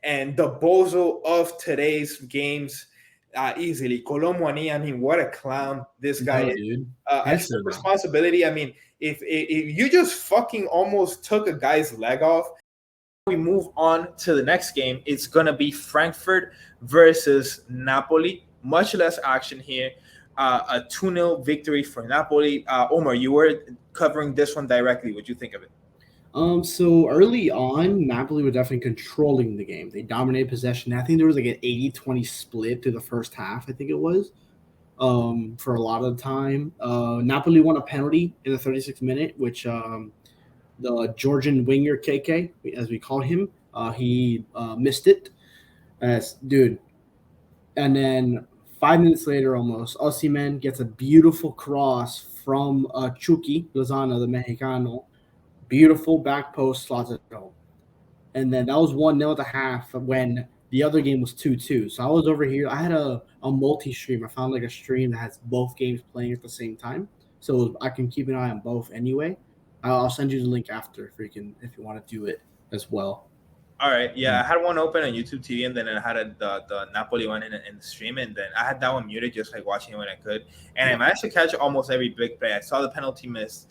And the bozo of today's games, easily. Kolo Muani, I mean, what a clown this guy No, is. dude. Accept Handsome now. responsibility. I mean, if you just fucking almost took a guy's leg off, we move on to the next game. It's gonna be Frankfurt versus Napoli. Much less action here. A 2-0 victory for Napoli. Omar, you were covering this one directly. What do you think of it? So early on, Napoli were definitely controlling the game. They dominated possession. I think there was like an 80-20 split through the first half, I think it was. For a lot of the time. Napoli won a penalty in the 36th minute, which the Georgian winger KK, as we call him, he missed it. Dude. And then 5 minutes later, almost, Osimhen gets a beautiful cross from Chucky Lozano, the Mexicano. Beautiful back post, slots it home. And then that was 1-0 at the half when the other game was 2-2. So I was over here. I had a multi-stream. I found like a stream that has both games playing at the same time. So I can keep an eye on both anyway. I'll send you the link after if you want to do it as well. All right, yeah, I had one open on YouTube TV, and then I had the Napoli one in the stream, and then I had that one muted, just like watching it when I could. And I managed to catch almost every big play. I saw the penalty miss.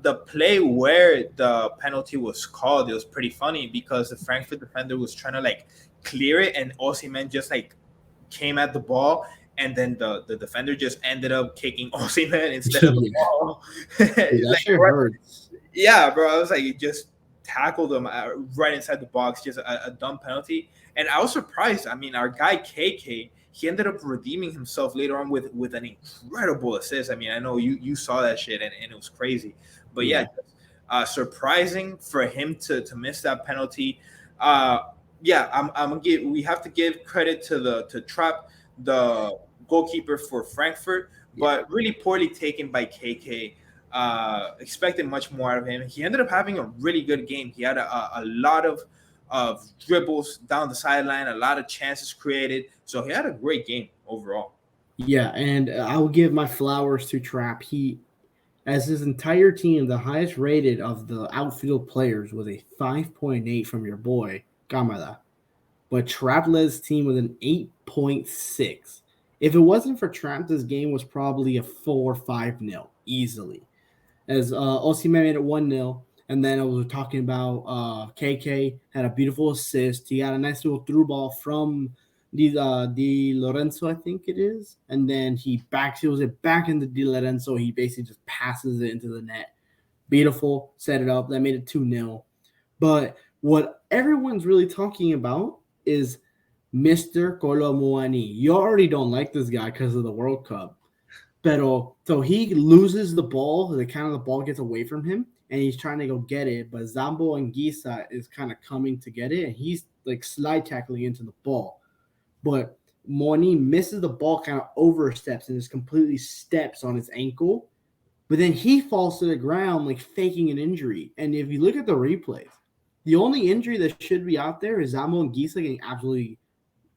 The play where the penalty was called, it was pretty funny because the Frankfurt defender was trying to like clear it, and Osimhen just like came at the ball, and then the defender just ended up kicking Osimhen instead of the ball. Dude, that Like, shit hurts. yeah, bro, I was like, it just tackled him right inside the box, just a dumb penalty. And I was surprised. I mean, our guy KK, he ended up redeeming himself later on with an incredible assist. I mean, I know you saw that shit, and it was crazy. But yeah, surprising for him to miss that penalty. Yeah, I'm gonna give. We have to give credit to Trapp, the goalkeeper for Frankfurt, but really poorly taken by KK. Expected much more out of him. He ended up having a really good game. He had a lot of dribbles down the sideline, a lot of chances created. So he had a great game overall. Yeah, and I will give my flowers to Trapp. He, as his entire team, the highest rated of the outfield players was a 5.8 from your boy Kamada. But Trapp led his team with an 8.6. If it wasn't for Trapp, this game was probably a 4-5-0 easily. As Osimhen made it 1-0. And then I was talking about KK had a beautiful assist. He got a nice little through ball from the Lorenzo, I think it is. And then he backseals it back into Di Lorenzo. He basically just passes it into the net. Beautiful, set it up. That made it 2-0. But what everyone's really talking about is Mr. Kolo Muani. You already don't like this guy because of the World Cup. Pero so he loses the ball, the ball gets away from him, and he's trying to go get it. But Zambo and Gisa is kind of coming to get it, and he's like slide tackling into the ball. But Moni misses the ball, kind of oversteps, and just completely steps on his ankle. But then he falls to the ground, like faking an injury. And if you look at the replays, the only injury that should be out there is Zambo and Gisa getting absolutely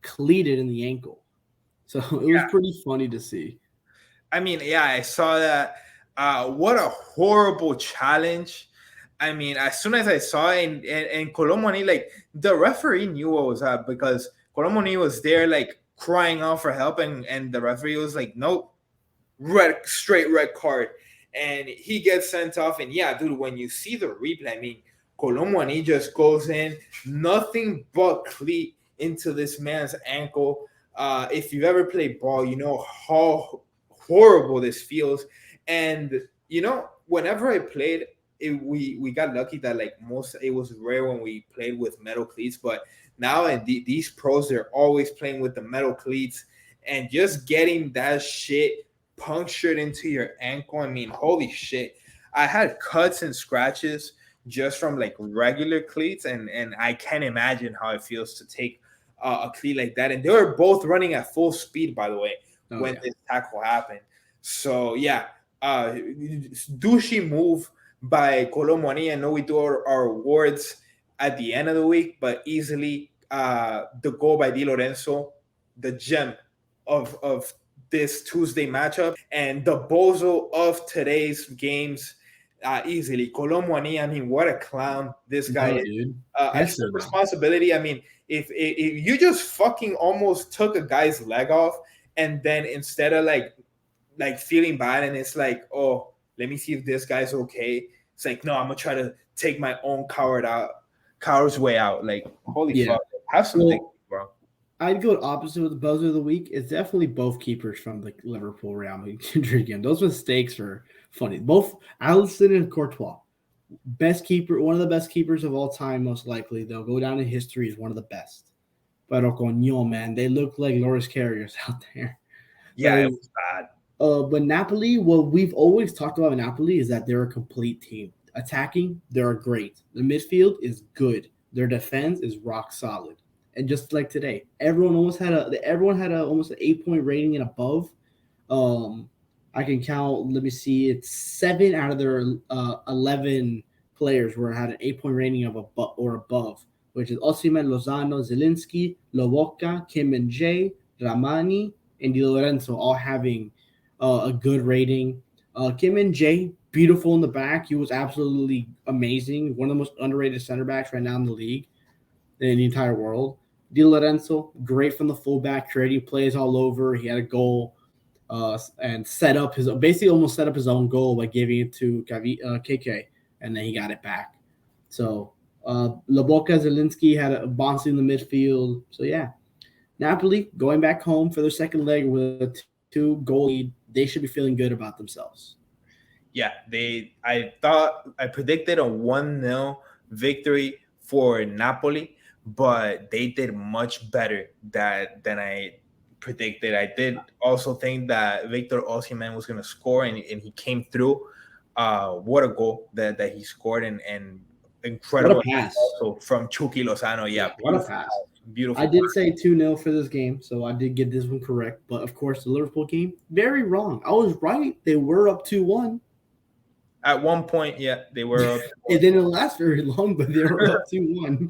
cleated in the ankle. So it was pretty funny to see. I mean, yeah, I saw that. What a horrible challenge. I mean, as soon as I saw it, and Kolo Muani, like, the referee knew what was up because Kolo Muani was there, like, crying out for help, and the referee was like, nope, straight red card. And he gets sent off. And yeah, dude, when you see the replay, I mean, Kolo Muani just goes in, nothing but cleat into this man's ankle. If you've ever played ball, you know how horrible this feels. And you know, whenever I played we got lucky that like it was rare when we played with metal cleats, but now in these pros, they're always playing with the metal cleats, and just getting that shit punctured into your ankle, I mean, holy shit. I had cuts and scratches just from like regular cleats, and I can't imagine how it feels to take a cleat like that. And they were both running at full speed, by the way, when this tackle happened. So yeah, douchey move by Kolo Muani. I know we do our awards at the end of the week, but easily the goal by Di Lorenzo, the gem of this Tuesday matchup, and the bozo of today's games. Easily, Kolo Muani, I mean, what a clown this guy is. Accept responsibility. I mean, if you just fucking almost took a guy's leg off, and then instead of like feeling bad, and it's like, oh, let me see if this guy's okay. It's like, no, I'm gonna try to take my own coward's way out. Like, holy fuck, have some dignity, bro. I'd go opposite with the buzzer of the week. It's definitely both keepers from the Liverpool Real Madrid game. Those mistakes are funny. Both Alisson and Courtois, best keeper, one of the best keepers of all time, most likely. They'll go down in history as one of the best. But coño, man, they look like Loris carriers out there. Yeah, it was bad. But Napoli, what we've always talked about in Napoli is that they're a complete team. Attacking, they're great. The midfield is good. Their defense is rock solid. And just like today, everyone had almost an 8-point rating and above. I can count. Let me see. It's 7 out of their 11 players had an 8-point rating of or above, which is Osimhen, Lozano, Zielinski, Lobotka, Kim and Jay, Ramani, and Di Lorenzo all having a good rating. Kim and Jay, beautiful in the back. He was absolutely amazing. One of the most underrated center backs right now in the league, in the entire world. Di Lorenzo, great from the fullback, creating plays all over. He had a goal and almost set up his own goal by giving it to KK, and then he got it back. So Lobotka, Zielinski had a bounce in the midfield. So yeah, Napoli going back home for their second leg with a 2-goal lead. They should be feeling good about themselves. Yeah, I predicted a 1-0 victory for Napoli, but they did much better than I predicted. I did also think that Victor Osimhen was going to score, and he came through. What a goal that he scored, and incredible pass also from Chucky Lozano. Yeah, what a pass. Beautiful. I did say 2-0 for this game, so I did get this one correct. But, of course, the Liverpool game, very wrong. I was right. They were up 2-1. At one point, yeah, they were up. It didn't last very long, but they were up 2-1.